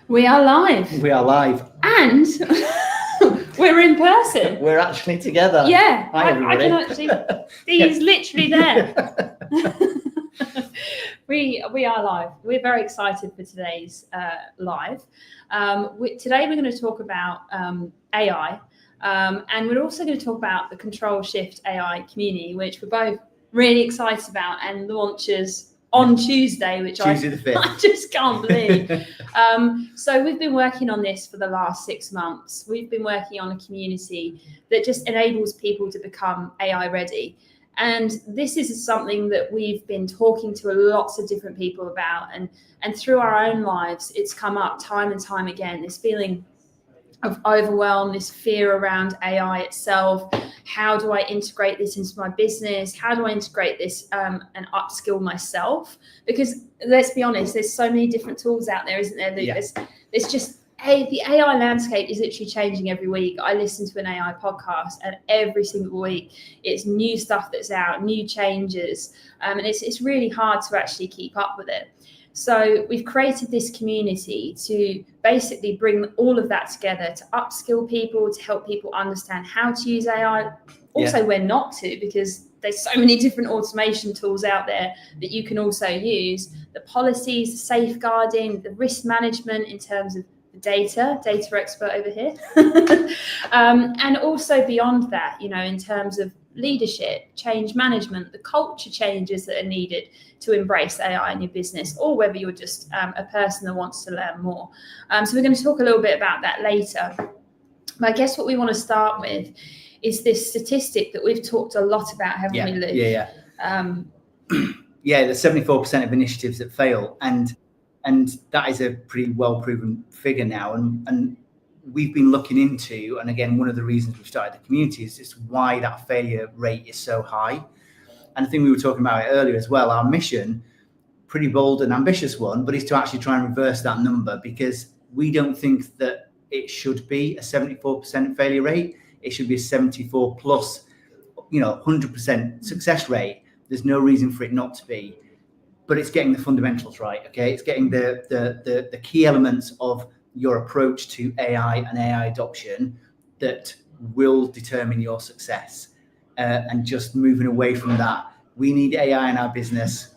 We are live. We are live. And we're in person. We're actually together. Yeah. Hi, everybody. I can actually, he's literally there. We are live. We're very excited for today's live. Today we're going to talk about AI. And we're also going to talk about the Control Shift AI community, which we're both really excited about and launches on Tuesday, which Tuesday the 5th. I just can't believe. So we've been working on this for the last 6 months. We've been working on a community that just enables people to become AI ready. And this is something that we've been talking to lots of different people about. And through our own lives, it's come up time and time again, this feeling of overwhelm, this fear around AI itself. How do I integrate this into my business? How do I integrate this and upskill myself? Because let's be honest, there's so many different tools out there, isn't there? Yeah. There's just the AI landscape is literally changing every week. I listen to an AI podcast, and every single week it's new stuff that's out, new changes, and it's really hard to actually keep up with it. So we've created this community to basically bring all of that together, to upskill people, to help people understand how to use AI, also when not to, because there's so many different automation tools out there that you can also use, the policies, the safeguarding, the risk management in terms of the data expert over here, and also beyond that, in terms of leadership, change management, the culture changes that are needed to embrace AI in your business, or whether you're just a person that wants to learn more. So we're going to talk a little bit about that later. But I guess what we want to start with is this statistic that we've talked a lot about, haven't we, Luke? Yeah. There's 74% of initiatives that fail, and that is a pretty well proven figure now. And we've been looking into, and again, one of the reasons we've started the community is just why that failure rate is so high. And I think we were talking about it earlier as well. Our mission, pretty bold and ambitious one, but is to actually try and reverse that number, because we don't think that it should be a 74% failure rate. It should be a 74 plus, 100% success rate. There's no reason for it not to be, but it's getting the fundamentals right. Okay, it's getting the key elements of your approach to AI and AI adoption that will determine your success. And just moving away from that, we need AI in our business.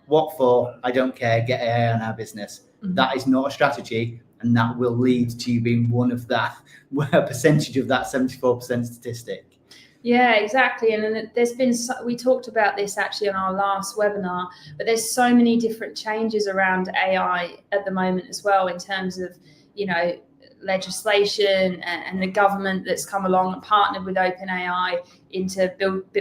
What for? I don't care. Get AI in our business. Mm-hmm. That is not a strategy, and that will lead to you being one of that, a percentage of that 74% statistic. Yeah, exactly. And then we talked about this actually on our last webinar, but there's so many different changes around AI at the moment as well, in terms of, legislation and the government that's come along and partnered with OpenAI into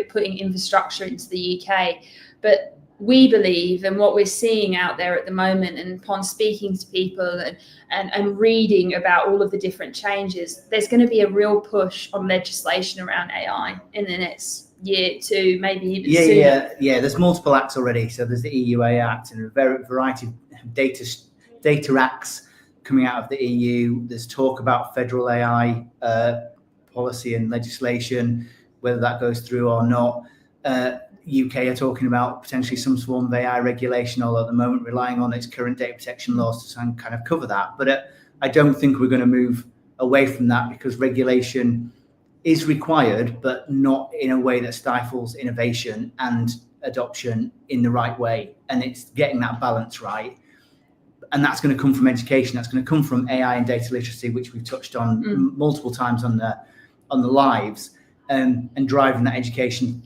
putting infrastructure into the UK. But we believe, and what we're seeing out there at the moment, and upon speaking to people and reading about all of the different changes, there's going to be a real push on legislation around AI in the next year, 2, maybe even sooner. Yeah. There's multiple acts already. So there's the EU AI Act and a variety of data acts coming out of the EU. There's talk about federal AI policy and legislation, whether that goes through or not. UK are talking about potentially some form of AI regulation, although at the moment relying on its current data protection laws to kind of cover that. But I don't think we're going to move away from that, because regulation is required, but not in a way that stifles innovation and adoption in the right way. And it's getting that balance right. And that's going to come from education. That's going to come from AI and data literacy, which we've touched on multiple times on the lives, and driving that education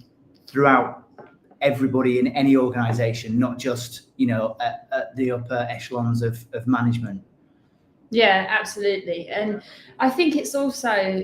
throughout everybody in any organization, not just, at the upper echelons of management. Yeah, absolutely. And I think it's also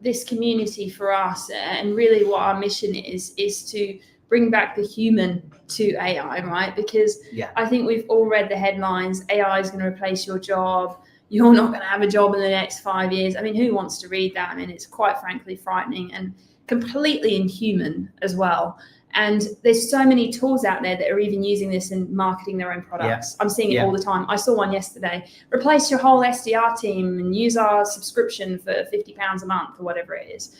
this community for us, and really what our mission is to bring back the human to AI, right? Because I think we've all read the headlines, AI is going to replace your job, you're not going to have a job in the next 5 years. I mean, who wants to read that? I mean, it's quite frankly frightening and completely inhuman as well. And there's so many tools out there that are even using this and marketing their own products. I'm seeing it all the time. I saw one yesterday. Replace your whole SDR team and use our subscription for £50 a month or whatever it is.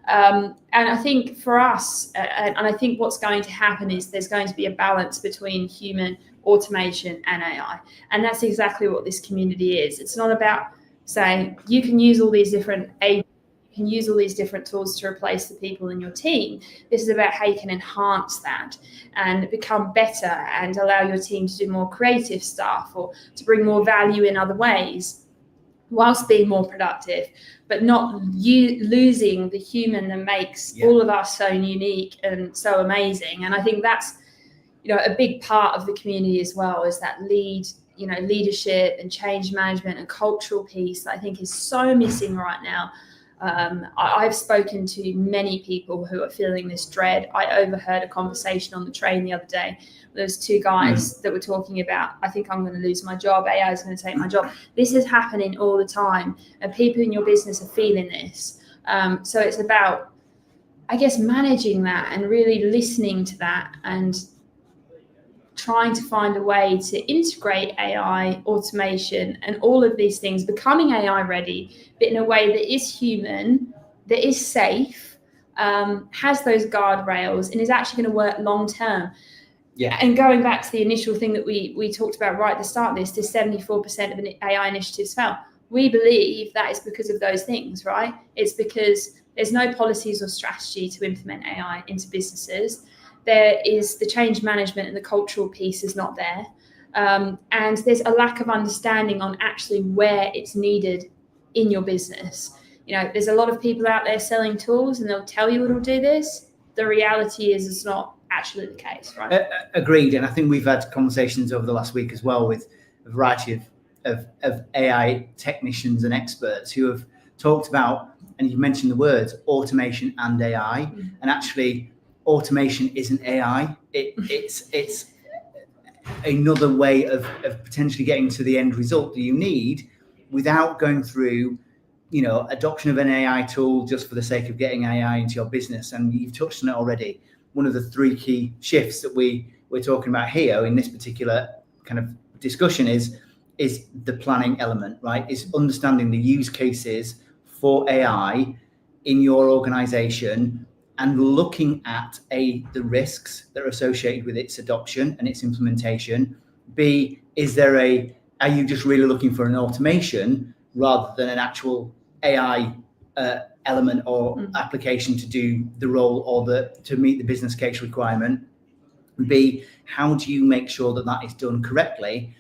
And I think for us, and I think what's going to happen is there's going to be a balance between human automation and AI. And that's exactly what this community is. It's not about saying you can use all these different agents, you can use all these different tools to replace the people in your team. This is about how you can enhance that and become better and allow your team to do more creative stuff or to bring more value in other ways whilst being more productive, but not losing the human that makes all of us so unique and so amazing. And I think that's, a big part of the community as well, is that leadership and change management and cultural piece that I think is so missing right now. I've spoken to many people who are feeling this dread. I overheard a conversation on the train the other day. There's two guys that were talking about, I think I'm going to lose my job. AI is going to take my job. This is happening all the time, and people in your business are feeling this. So it's about, I guess, managing that and really listening to that and trying to find a way to integrate AI, automation, and all of these things, becoming AI ready, but in a way that is human, that is safe, has those guardrails, and is actually going to work long term. Yeah. And going back to the initial thing that we talked about right at the start of this, 74% of AI initiatives fail. We believe that is because of those things, right? It's because there's no policies or strategy to implement AI into businesses. There is the change management and the cultural piece is not there. And there's a lack of understanding on actually where it's needed in your business. There's a lot of people out there selling tools and they'll tell you it'll do this. The reality is it's not actually the case, right? Agreed. And I think we've had conversations over the last week as well with a variety of AI technicians and experts who have talked about, and you mentioned the words automation and AI, and actually automation isn't AI. It's another way of potentially getting to the end result that you need without going through, adoption of an AI tool just for the sake of getting AI into your business. And you've touched on it already. One of the three key shifts that we're talking about here in this particular kind of discussion is the planning element, right? Is understanding the use cases for AI in your organization and looking at the risks that are associated with its adoption and its implementation. B, are you just really looking for an automation rather than an actual AI element or application to do the role or to meet the business case requirement? B, how do you make sure that is done correctly?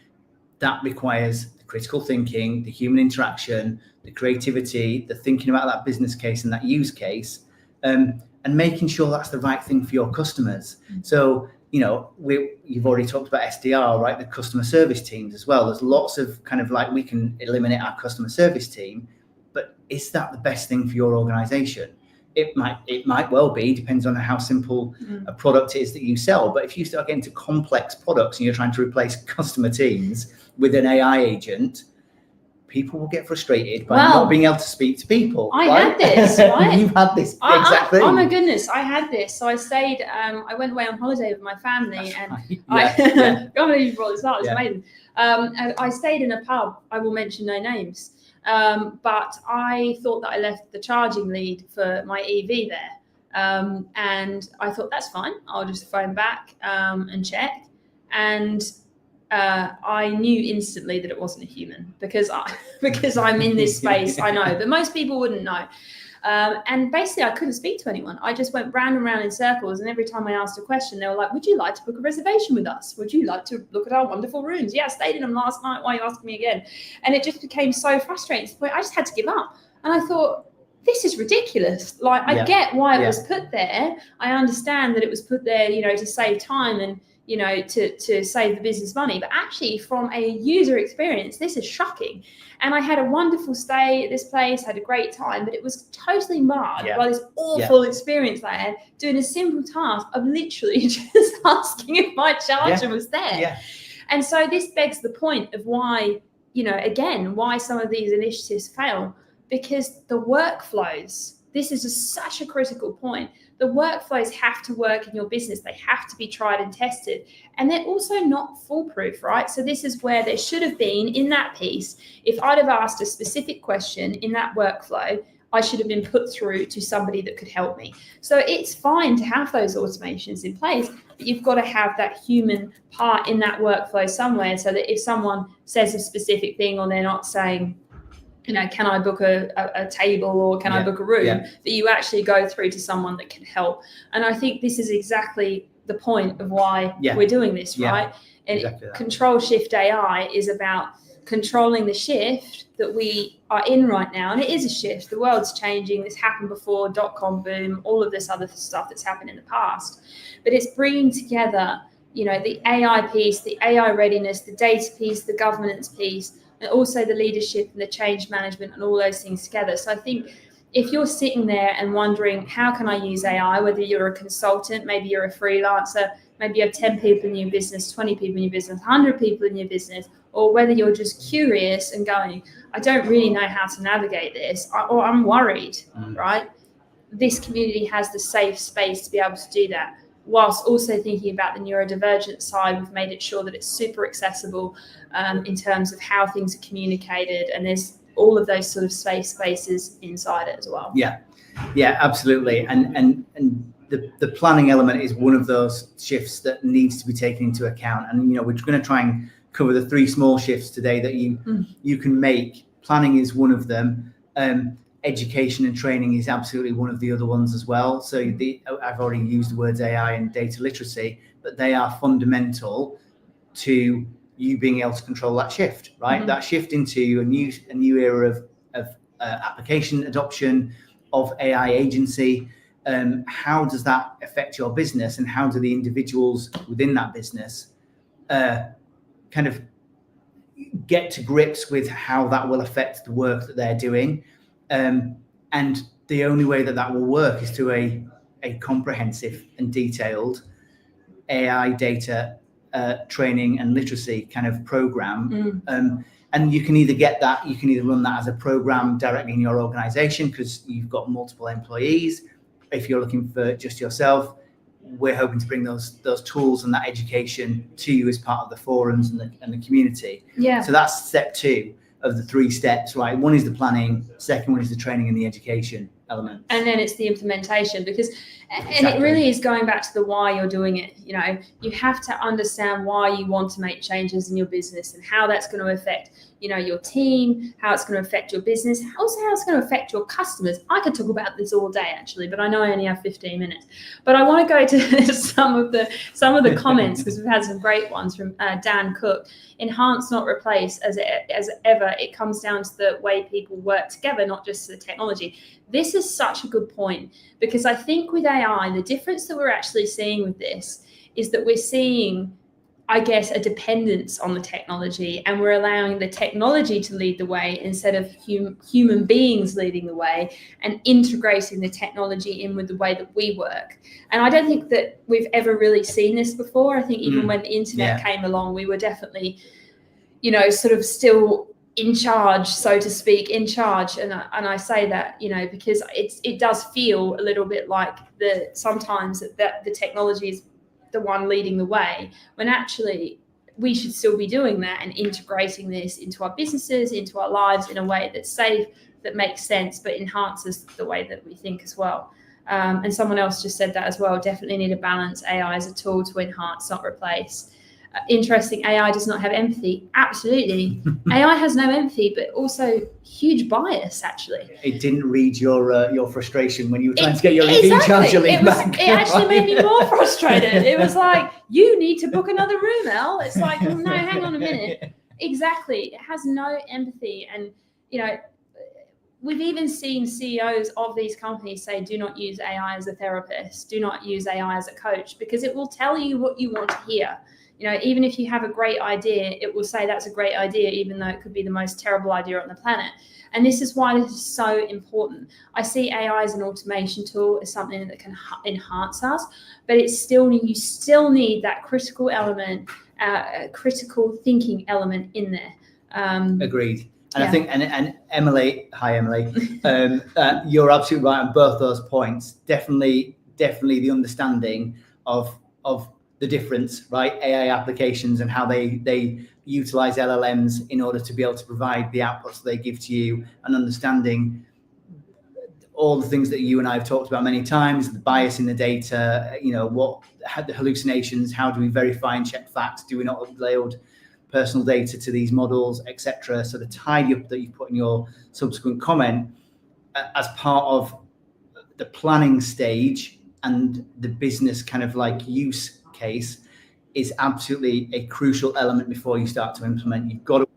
That requires the critical thinking, the human interaction, the creativity, the thinking about that business case and that use case, and making sure that's the right thing for your customers. So, you've already talked about SDR, right? The customer service teams as well. There's lots of kind of we can eliminate our customer service team, but is that the best thing for your organization? It might well be, depends on how simple a product is that you sell. But if you start getting to complex products and you're trying to replace customer teams with an AI agent, people will get frustrated by not being able to speak to people. I had this, right? You've had this exact thing. Oh my goodness, I had this. So I stayed, I went away on holiday with my family. I can't believe you brought this up, it's amazing. I stayed in a pub, I will mention no names. But I thought that I left the charging lead for my EV there. And I thought, that's fine. I'll just phone back and check. And I knew instantly that it wasn't a human because I'm in this space. I know, but most people wouldn't know. And basically, I couldn't speak to anyone. I just went round and round in circles. And every time I asked a question, they were like, would you like to book a reservation with us? Would you like to look at our wonderful rooms? Yeah, I stayed in them last night. Why are you asking me again? And it just became so frustrating. I just had to give up. And I thought, this is ridiculous. I get why it was put there. I understand that it was put there, to save time and, to save the business money. But actually, from a user experience, this is shocking. And I had a wonderful stay at this place, had a great time, but it was totally marred by this awful experience that I had doing a simple task of literally just asking if my charger was there. Yeah. And so this begs the point of why, why some of these initiatives fail, because the workflows, this is such a critical point. The workflows have to work in your business. They have to be tried and tested. And they're also not foolproof, right? So this is where there should have been in that piece, if I'd have asked a specific question in that workflow, I should have been put through to somebody that could help me. So it's fine to have those automations in place, but you've got to have that human part in that workflow somewhere, so that if someone says a specific thing, or they're not saying, can I book a table, or can I book a room, that you actually go through to someone that can help. And I think this is exactly the point of why we're doing this, right? And exactly Control Shift AI is about controlling the shift that we are in right now. And it is a shift. The world's changing. This happened before, .com boom, all of this other stuff that's happened in the past. But it's bringing together, the AI piece, the AI readiness, the data piece, the governance piece, and also the leadership and the change management and all those things together. So I think if you're sitting there and wondering, how can I use AI, whether you're a consultant, maybe you're a freelancer, maybe you have 10 people in your business, 20 people in your business, 100 people in your business, or whether you're just curious and going, I don't really know how to navigate this, or I'm worried, right? This community has the safe space to be able to do that. Whilst also thinking about the neurodivergent side, we've made it sure that it's super accessible in terms of how things are communicated, and there's all of those sort of safe spaces inside it as well. Yeah, absolutely. And the planning element is one of those shifts that needs to be taken into account. And we're going to try and cover the 3 small shifts today that you can make. Planning is one of them. Education and training is absolutely one of the other ones as well. So I've already used the words AI and data literacy, but they are fundamental to you being able to control that shift, right? That shift into a new era of application adoption, of AI agency. How does that affect your business, and how do the individuals within that business kind of get to grips with how that will affect the work that they're doing? And the only way that will work is to a comprehensive and detailed AI data training and literacy kind of program. And you can either run that as a program directly in your organization, because you've got multiple employees. If you're looking for just yourself, we're hoping to bring those tools and that education to you as part of the forums and the community. So that's step 2 of the 3 steps, right? One is the planning, second one is the training and the education element, and then it's the implementation, because and it really is going back to the why you're doing it. You have to understand why you want to make changes in your business, and how that's going to affect your team, how it's going to affect your business, also how it's going to affect your customers. I could talk about this all day actually, but I know I only have 15 minutes. But I want to go to some of the comments, because we've had some great ones from Dan Cook. Enhance, not replace. As ever, it comes down to the way people work together, not just the technology. This is such a good point, because I think with AI, the difference that we're actually seeing with this is that we're seeing, I guess, a dependence on the technology, and we're allowing the technology to lead the way instead of human beings leading the way, and integrating the technology in with the way that we work. And I don't think that we've ever really seen this before. I think even when the internet came along, we were definitely, sort of still in charge, so to speak, and I say that, because it does feel a little bit like sometimes that the technology is the one leading the way, when actually we should still be doing that and integrating this into our businesses, into our lives in a way that's safe, that makes sense, but enhances the way that we think as well. And someone else just said that as well. Definitely need a balance. AI is a tool to enhance, not replace. Interesting. AI does not have empathy. Absolutely. AI has no empathy, but also huge bias, actually. It didn't read your frustration when you were trying to get your EV charger link back. It actually made me more frustrated. It was like, you need to book another room, Elle. It's like, well, no, hang on a minute. Exactly. It has no empathy. And, we've even seen CEOs of these companies say, do not use AI as a therapist. Do not use AI as a coach, because it will tell you what you want to hear. Even if you have a great idea, it will say that's a great idea, even though it could be the most terrible idea on the planet. And this is why this is so important. I see AI as an automation tool, as something that can enhance us, but you still need that critical element, critical thinking element in there. Agreed. And I think, and Emily, hi Emily, you're absolutely right on both those points. Definitely the understanding of the difference, right? AI applications and how they utilize LLMs in order to be able to provide the outputs they give to you, and understanding all the things that you and I have talked about many times, the bias in the data, what had the hallucinations, how do we verify and check facts, do we not upload personal data to these models, etc. So the tidy up that you put in your subsequent comment as part of the planning stage and the business kind of like use case is absolutely a crucial element before you start to implement. You've got to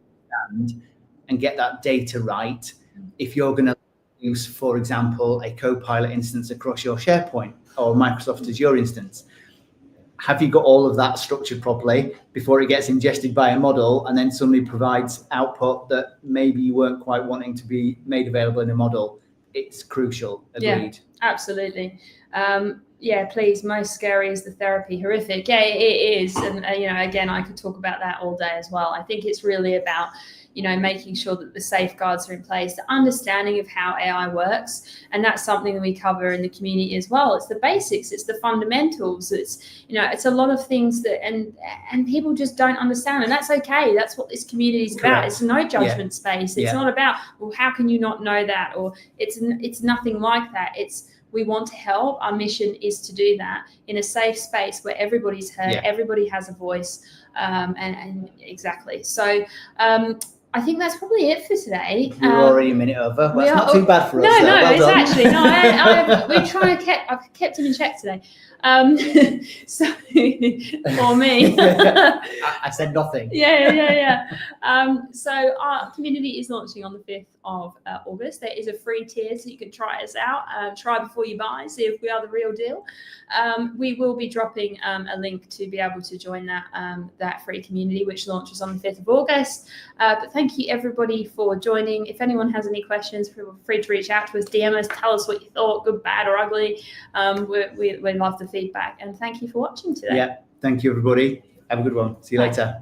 understand and get that data right if you're going to use, for example, a Copilot instance across your SharePoint or Microsoft Azure instance. Have you got all of that structured properly before it gets ingested by a model and then suddenly provides output that maybe you weren't quite wanting to be made available in a model? It's crucial. Agreed. Yeah, absolutely. Please, most scary is the therapy. Horrific. Yeah, it is. And, again, I could talk about that all day as well. I think it's really about, making sure that the safeguards are in place, the understanding of how AI works. And that's something that we cover in the community as well. It's the basics, it's the fundamentals. It's, it's a lot of things that, and people just don't understand. And that's okay. That's what this community is about. It's no judgment space. It's not about, well, how can you not know that? Or it's nothing like that. We want to help. Our mission is to do that in a safe space where everybody's heard, everybody has a voice, and exactly. So I think that's probably it for today. We're already a minute over. Well, it's not too bad for us. We're trying to I've kept him in check today. So for me, I said nothing. So our community is launching on the 5th of August. There is a free tier, so you can try us out. Try before you buy. See if we are the real deal. We will be dropping a link to be able to join that free community, which launches on the 5th of August. But thank you everybody for joining. If anyone has any questions, feel free to reach out to us, DM us, tell us what you thought, good, bad, or ugly. We love the feedback, and thank you for watching today. Yeah, thank you everybody. Have a good one. See you later.